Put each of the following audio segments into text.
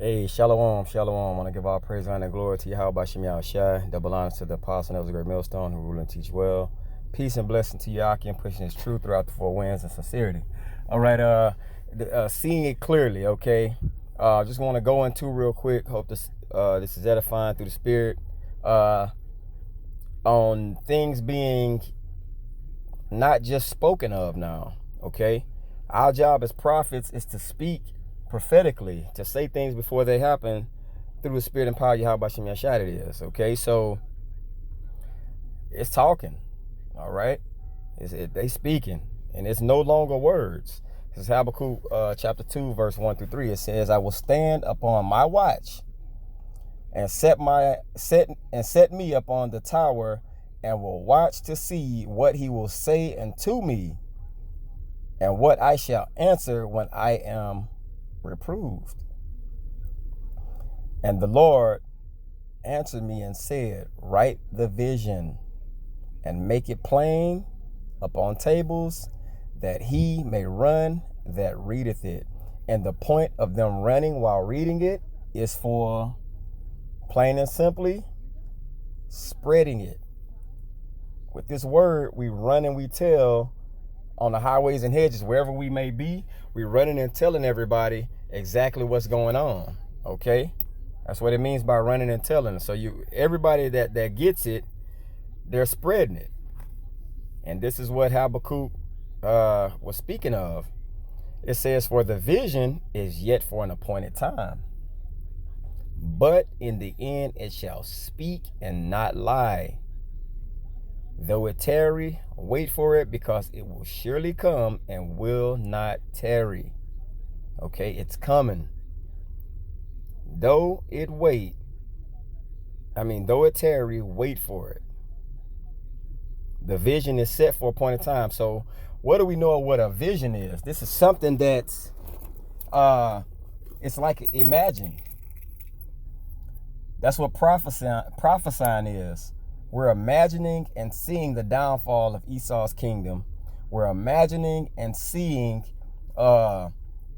Hey, shalom, shalom. I want to give all praise, honor, and glory to Yahweh Bashem Yahushua. Double honor to the apostle of the great millstone who rule and teach well. Peace and blessing to Yaki and pushing his truth throughout the four winds and sincerity. All right, seeing it clearly, okay? Just want to go into real quick. Hope this is edifying through the spirit. On things being not just spoken of now, okay? Our job as prophets is to speak prophetically, to say things before they happen through the spirit and power of Yahweh Bashem Yashad it is, okay? So it's talking, all right? They speaking, and it's no longer words. This is Habakkuk chapter 2, verse 1 through 3. It says, I will stand upon my watch and set me upon the tower and will watch to see what he will say unto me and what I shall answer when I am reproved. And the Lord answered me and said, write the vision and make it plain upon tables, that he may run that readeth it. And the point of them running while reading it is for, plain and simply, spreading it. With this word, we run and we tell on the highways and hedges, wherever we may be, we're running and telling everybody exactly what's going on, okay? That's what it means by running and telling. So everybody that gets it, they're spreading it. And this is what Habakkuk was speaking of. It says, for the vision is yet for an appointed time, but in the end it shall speak and not lie. Though it tarry, wait for it, because it will surely come and will not tarry. Okay, it's coming. Though it tarry, wait for it. The vision is set for a point of time. So what do we know of what a vision is? This is something that's, it's like imagine. That's what prophesying is. We're imagining and seeing the downfall of Esau's kingdom. We're imagining and seeing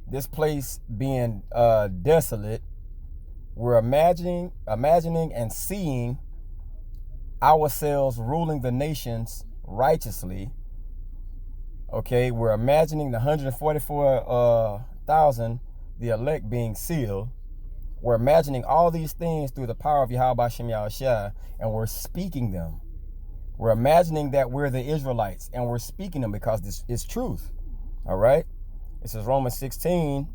this place being desolate. We're imagining and seeing ourselves ruling the nations righteously. Okay, we're imagining the 144,000, the elect, being sealed. We're imagining all these things through the power of Yahweh Bashem Yahushua, and we're speaking them. We're imagining that we're the Israelites, and we're speaking them because this is truth. All right? This is Romans 16.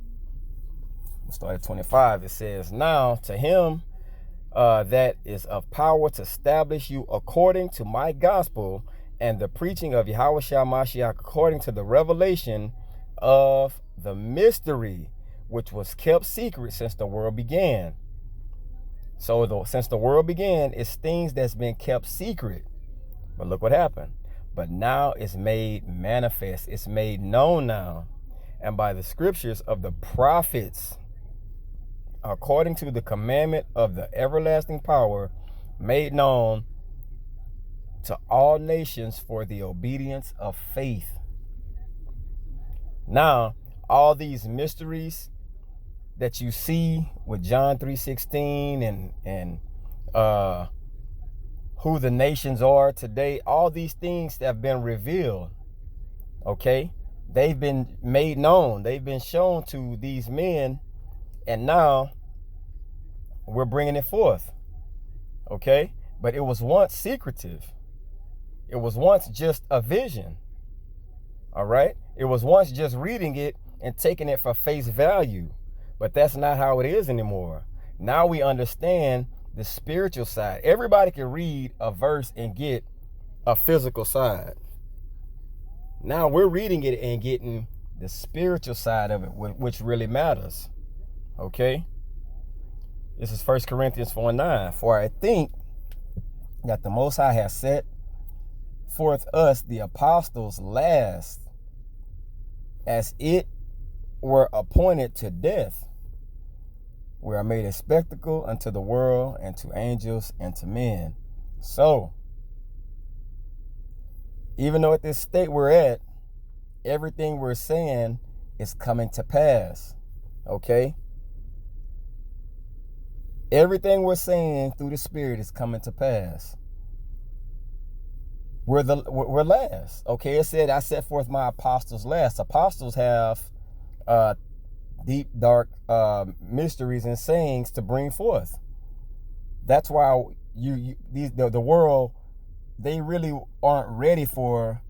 We'll start at 25. It says, now to him that is of power to establish you according to my gospel and the preaching of Yahweh Shah Mashiach according to the revelation of the mystery which was kept secret since the world began. So since the world began, it's things that's been kept secret. But look what happened. But now it's made manifest. It's made known now. And by the scriptures of the prophets, according to the commandment of the everlasting power, made known to all nations for the obedience of faith. Now, all these mysteries that you see with John 3:16 and who the nations are today, all these things that have been revealed, okay? They've been made known. They've been shown to these men, and now we're bringing it forth, okay? But it was once secretive. It was once just a vision, all right? It was once just reading it and taking it for face value. But that's not how it is anymore. Now we understand the spiritual side. Everybody can read a verse and get a physical side. Now we're reading it and getting the spiritual side of it, which really matters. Okay? This is 1 Corinthians 4:9. For I think that the Most High has set forth us, the apostles, last, as it were appointed to death. We are made a spectacle unto the world and to angels and to men. So, even though at this state we're at, everything we're saying is coming to pass. Okay? Everything we're saying through the Spirit is coming to pass. We're last. Okay, it said, I set forth my apostles last. Apostles have deep, dark mysteries and sayings to bring forth. That's why the world, they really aren't ready for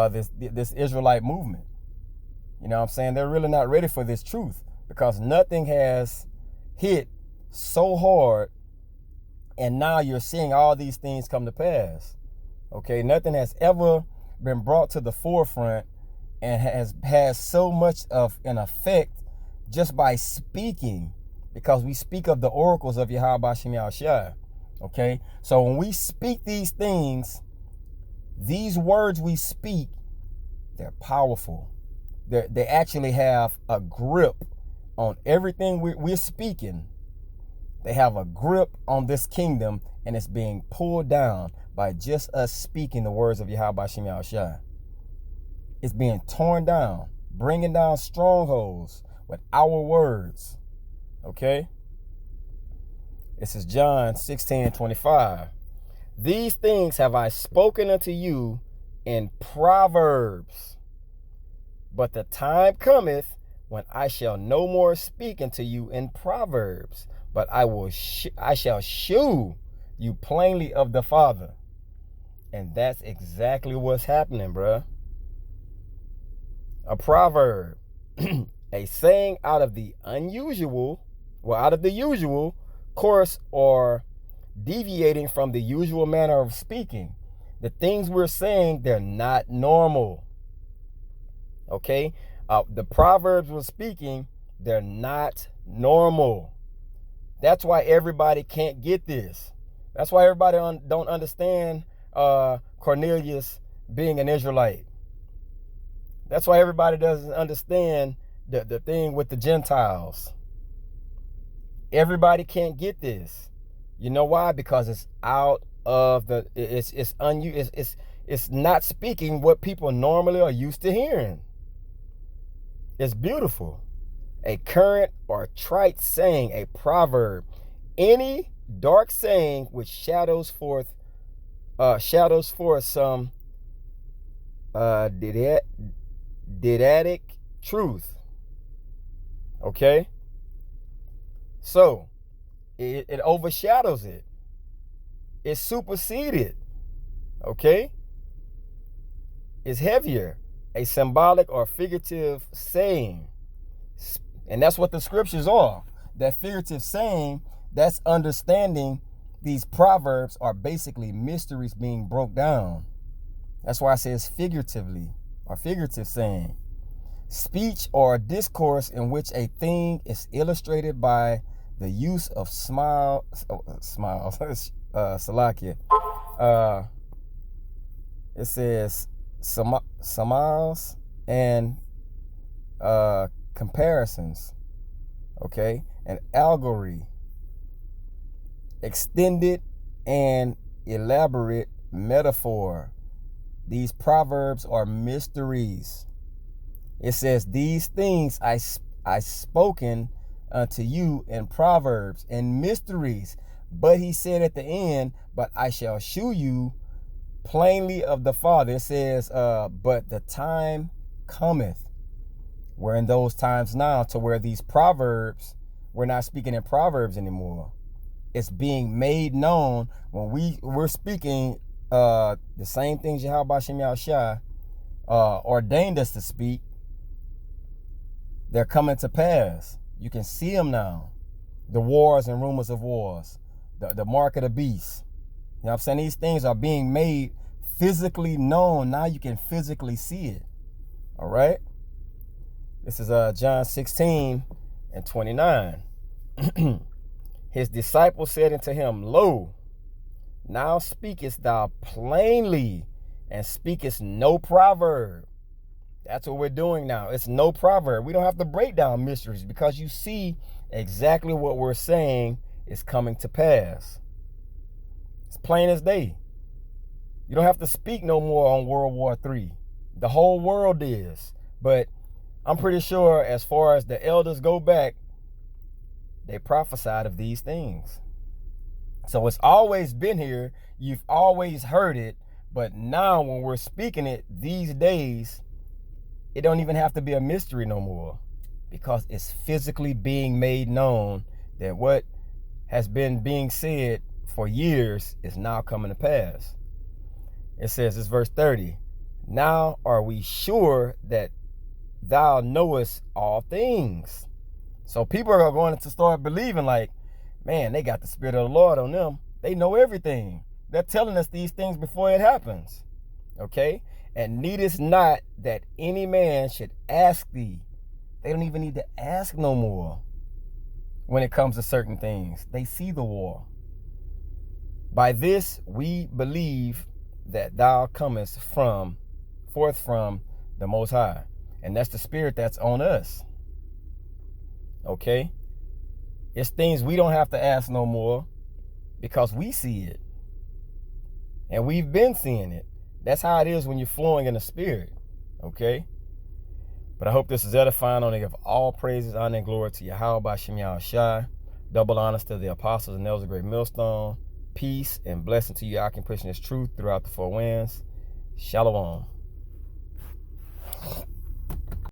this Israelite movement. You know what I'm saying? They're really not ready for this truth, because nothing has hit so hard, and now you're seeing all these things come to pass. Okay, nothing has ever been brought to the forefront and has so much of an effect just by speaking, because we speak of the oracles of Yahweh Bashim Yahushua. Okay, so when we speak these things, these words we speak, they're powerful. They actually have a grip on everything we're speaking. They have a grip on this kingdom, and it's being pulled down by just us speaking the words of Yahweh Bashim Yahushua. It's being torn down, bringing down strongholds with our words. Okay? This is John 16:25. These things have I spoken unto you in Proverbs, but the time cometh when I shall no more speak unto you in Proverbs, but I shall shew you plainly of the Father. And that's exactly what's happening, bruh. A proverb, a saying out of the unusual, out of the usual course, or deviating from the usual manner of speaking. The things we're saying, they're not normal. Okay? The proverbs we're speaking, they're not normal. That's why everybody can't get this. That's why everybody don't understand Cornelius being an Israelite. That's why everybody doesn't understand the thing with the Gentiles. Everybody can't get this. You know why? Because it's out of it's not speaking what people normally are used to hearing. It's beautiful. A current or trite saying, a proverb, any dark saying which shadows forth some didactic truth. Okay? So, it overshadows it. It's superseded. Okay? It's heavier. A symbolic or figurative saying. And that's what the scriptures are. That figurative saying, that's understanding these proverbs are basically mysteries being broke down. That's why it says figuratively, or figurative saying. Speech or discourse in which a thing is illustrated by the use of salakia. It says smiles and comparisons, okay, and allegory, extended and elaborate metaphor. These proverbs are mysteries. It says, these things I spoken unto you in proverbs and mysteries. But he said at the end, but I shall shew you plainly of the Father. It says, but the time cometh. We're in those times now to where these proverbs, we're not speaking in proverbs anymore. It's being made known when we're speaking the same things Yahweh Bashim Yahushua ordained us to speak. They're coming to pass. You can see them now. The wars and rumors of wars. The mark of the beast. You know what I'm saying? These things are being made physically known. Now you can physically see it. All right? This is John 16:29. His disciples said unto him, Lo, now speakest thou plainly, and speakest no proverb. That's what we're doing now. It's no proverb. We don't have to break down mysteries, because you see exactly what we're saying is coming to pass. It's plain as day. You don't have to speak no more on World War III. The whole world is. But I'm pretty sure as far as the elders go back, they prophesied of these things. So it's always been here. You've always heard it. But now when we're speaking it these days, it don't even have to be a mystery no more, because it's physically being made known that what has been being said for years is now coming to pass. It says, it's verse 30. Now are we sure that thou knowest all things? So people are going to start believing like, man, they got the Spirit of the Lord on them. They know everything. They're telling us these things before it happens. Okay? And needest not that any man should ask thee. They don't even need to ask no more when it comes to certain things. They see the war. By this we believe that thou comest forth from the Most High. And that's the Spirit that's on us. Okay? It's things we don't have to ask no more because we see it. And we've been seeing it. That's how it is when you're flowing in the Spirit. Okay? But I hope this is edifying. I give all praises, honor, and glory to Yahweh B'Shem Yahushai. Double honors to the apostles and elders of Great Millstone. Peace and blessing to you. I can push this truth throughout the four winds. Shalom.